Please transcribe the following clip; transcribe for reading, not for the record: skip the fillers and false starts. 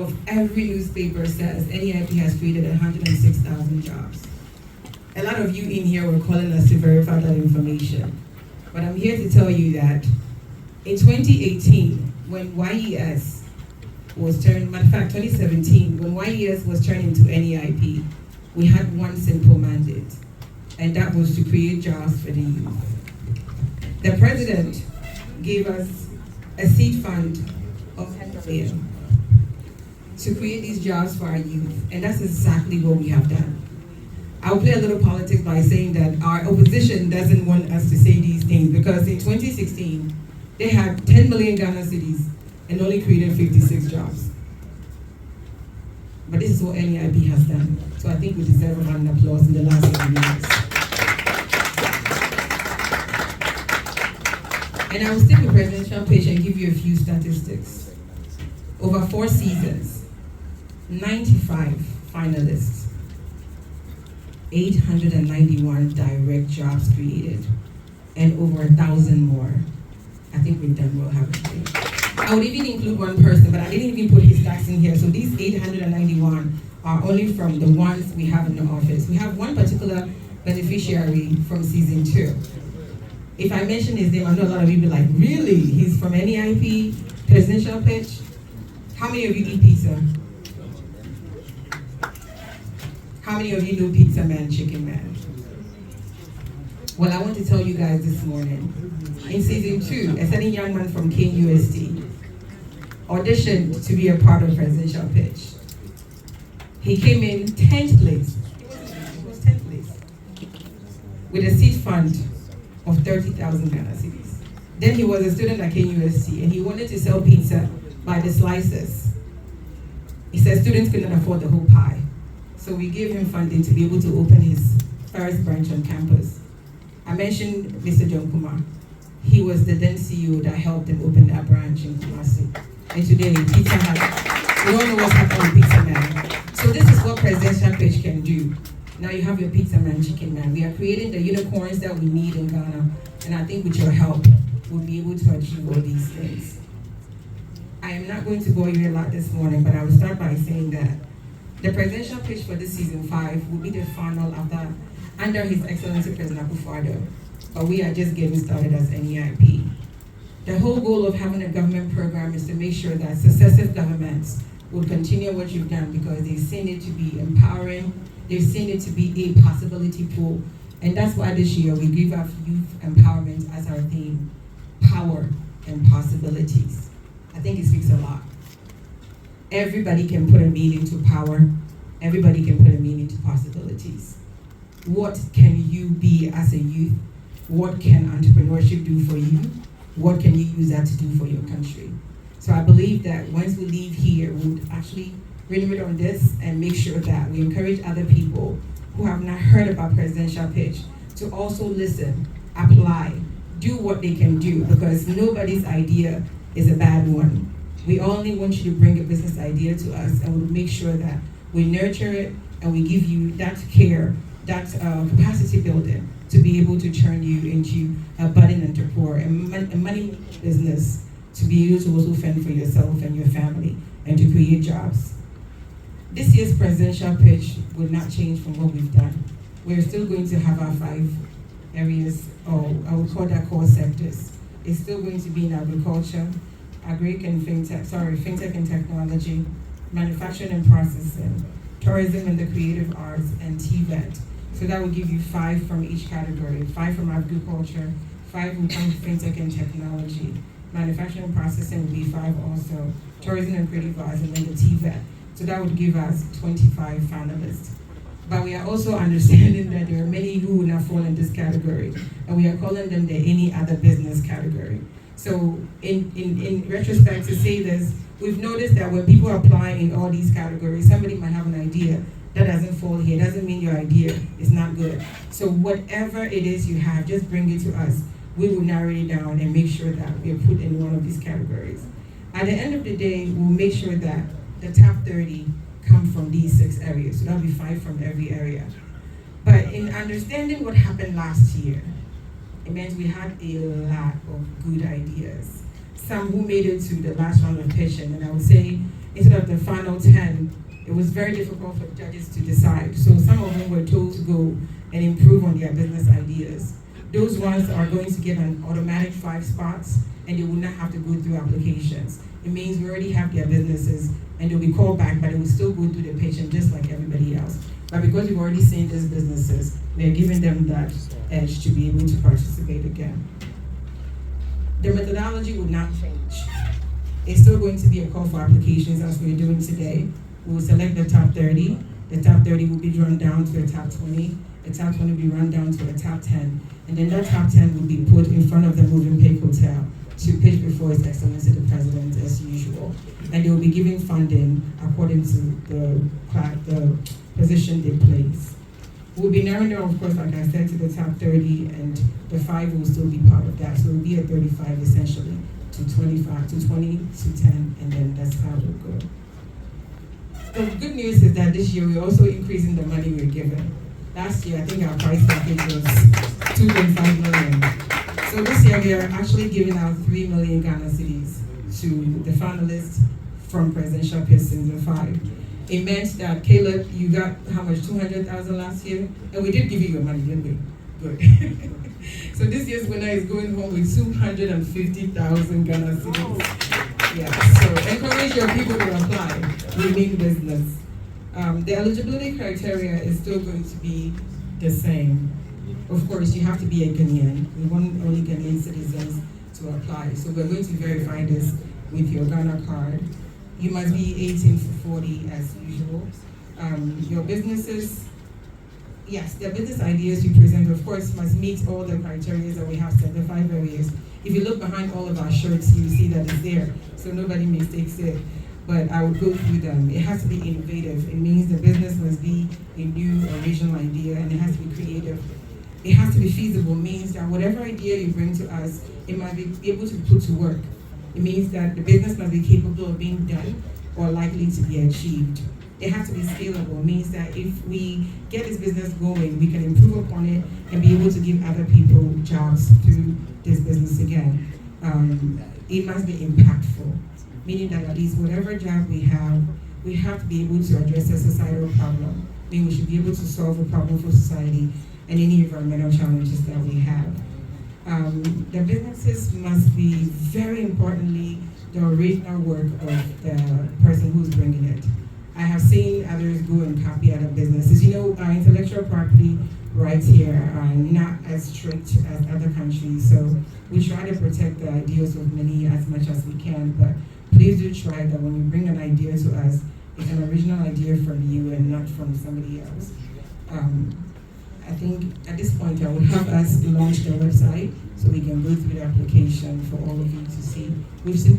of every newspaper says NEIP has created 106,000 jobs. A lot of you in here were calling us to verify that information. But I'm here to tell you that in 2018, when YES was turned, matter of fact, 2017, when YES was turned into NEIP, we had one simple mandate, and that was to create jobs for the youth. The president gave us a seed fund of 10 million to create these jobs for our youth, and that's exactly what we have done. I'll play a little politics by saying that our opposition doesn't want us to say these things, because in 2016, they had 10 million Ghana cedis and only created 56 jobs. But this is what NEIP has done. So I think we deserve a round of applause in the last 7 years. And I will stick with presidential pitch and give you a few statistics. Over 4 seasons, 95 finalists, 891 direct jobs created, and over 1,000 more. I think we've done well, haven't we? I would even include one person, but I didn't even put his stats in here. So these 891 are only from the ones we have in the office. We have one particular beneficiary from season 2. If I mention his name, I know a lot of people are like, really? He's from NEIP, presidential pitch? How many of you eat pizza? How many of you know Pizza Man, Chicken Man? Well, I want to tell you guys this morning, in season 2, a certain young man from KUST auditioned to be a part of presidential pitch. He came in 10th place. He was 10th place with a seed fund of 30,000 Ghana cedis. Then he was a student at KUST and he wanted to sell pizza by the slices. He said students couldn't afford the whole pie. So we gave him funding to be able to open his first branch on campus. I mentioned Mr. John Kumar. He was the then CEO that helped him open that branch in Kumasi. And today, Pizza Hut. We all know what's happening with Pizza Man. So this is what presidential pitch can do. Now you have your Pizza Man, Chicken Man. We are creating the unicorns that we need in Ghana. And I think with your help, we'll be able to achieve all these things. I am not going to bore you a lot this morning, but I will start by saying that the presidential pitch for this season 5 will be the final under His Excellency President Akufo-Addo. But we are just getting started as NEIP. The whole goal of having a government program is to make sure that successive governments will continue what you've done, because they've seen it to be empowering, they've seen it to be a possibility pool, and that's why this year we give our youth empowerment as our theme, power and possibilities. I think it speaks a lot. Everybody can put a meaning to power, everybody can put a meaning to possibilities. What can you be as a youth? What can entrepreneurship do for you? What can you use that to do for your country? So I believe that once we leave here, we'll actually reiterate on this and make sure that we encourage other people who have not heard about presidential pitch to also listen, apply, do what they can do, because nobody's idea is a bad one. We only want you to bring a business idea to us, and we'll make sure that we nurture it and we give you that care, that capacity building to be able to turn you into a budding entrepreneur, a money business, to be able to also fend for yourself and your family and to create jobs. This year's presidential pitch will not change from what we've done. We're still going to have our 5 areas, or I would call that core sectors. It's still going to be in agriculture, fintech and technology, manufacturing and processing, tourism and the creative arts, and TVET. So that will give you 5 from each category. 5 from agriculture, 5 will come from fintech and technology. Manufacturing and processing will be 5 also. Tourism and creative arts, and then the TVET. So that would give us 25 finalists. But we are also understanding that there are many who will not fall in this category, and we are calling them the any other business category. So in retrospect, to say this, we've noticed that when people apply in all these categories, somebody might have an idea that doesn't fall here. Doesn't mean your idea is not good. So whatever it is you have, just bring it to us. We will narrow it down and make sure that we are put in one of these categories. At the end of the day, we'll make sure that the top 30 come from these 6 areas. So that'll be 5 from every area. But in understanding what happened last year, it meant we had a lot of good ideas. Some who made it to the last round of pitching, and I would say instead of the final 10, it was very difficult for judges to decide. So some of them were told to go and improve on their business ideas. Those ones are going to get an automatic 5 spots, and they will not have to go through applications. It means we already have their businesses, and they'll be called back, but they will still go through the patient just like everybody else. But because we've already seen these businesses, we're giving them that edge to be able to participate again. The methodology would not change. It's still going to be a call for applications as we're doing today. We will select the top 30. The top 30 will be drawn down to the top 20. The top 20 will be run down to the top 10. And then that top 10 will be put in front of the Movenpick Hotel to pitch before His Excellency the President as usual. And they will be giving funding according to the position they place. We'll be narrowing down, of course, like I said, to the top 30, and the 5 will still be part of that. So it will be a 35 essentially, to 25, to 20, to 10, and then that's how it will go. The good news is that this year we're also increasing the money we're given. Last year, I think our prize package was 2.5 million. So this year we are actually giving out 3 million Ghana cedis to the finalists from Presidential Pistons, the 5. It meant that, Caleb, you got how much, 200,000 last year? And we did give you your money, didn't we? Good. So this year's winner is going home with 250,000 Ghana cedis. Yeah, so encourage your people to apply. We mean business. The eligibility criteria is still going to be the same. Of course, you have to be a Ghanaian. We want only Ghanaian citizens to apply. So we're going to verify this with your Ghana card. You must be 18 to 40 as usual. Your businesses, yes, the business ideas you present, of course, must meet all the criteria that we have set, the 5 areas. If you look behind all of our shirts, you see that it's there, so nobody mistakes it. But I would go through them. It has to be innovative. It means the business must be a new original idea, and it has to be creative. It has to be feasible, means that whatever idea you bring to us, it must be able to be put to work. It means that the business must be capable of being done or likely to be achieved. It has to be scalable. It means that if we get this business going, we can improve upon it and be able to give other people jobs through this business again. It must be impactful, meaning that at least whatever job we have to be able to address a societal problem. Meaning we should be able to solve a problem for society and any environmental challenges that we have. The businesses must be, very importantly, the original work of the person who's bringing it. I have seen others go and copy other businesses. You know, our intellectual property rights here are not as strict as other countries, so we try to protect the ideals of many as much as we can, but please do try that when you bring an idea to us, it's an original idea from you and not from somebody else. I think at this point I would have us launch the website so we can go through the application for all of you to see. We've seen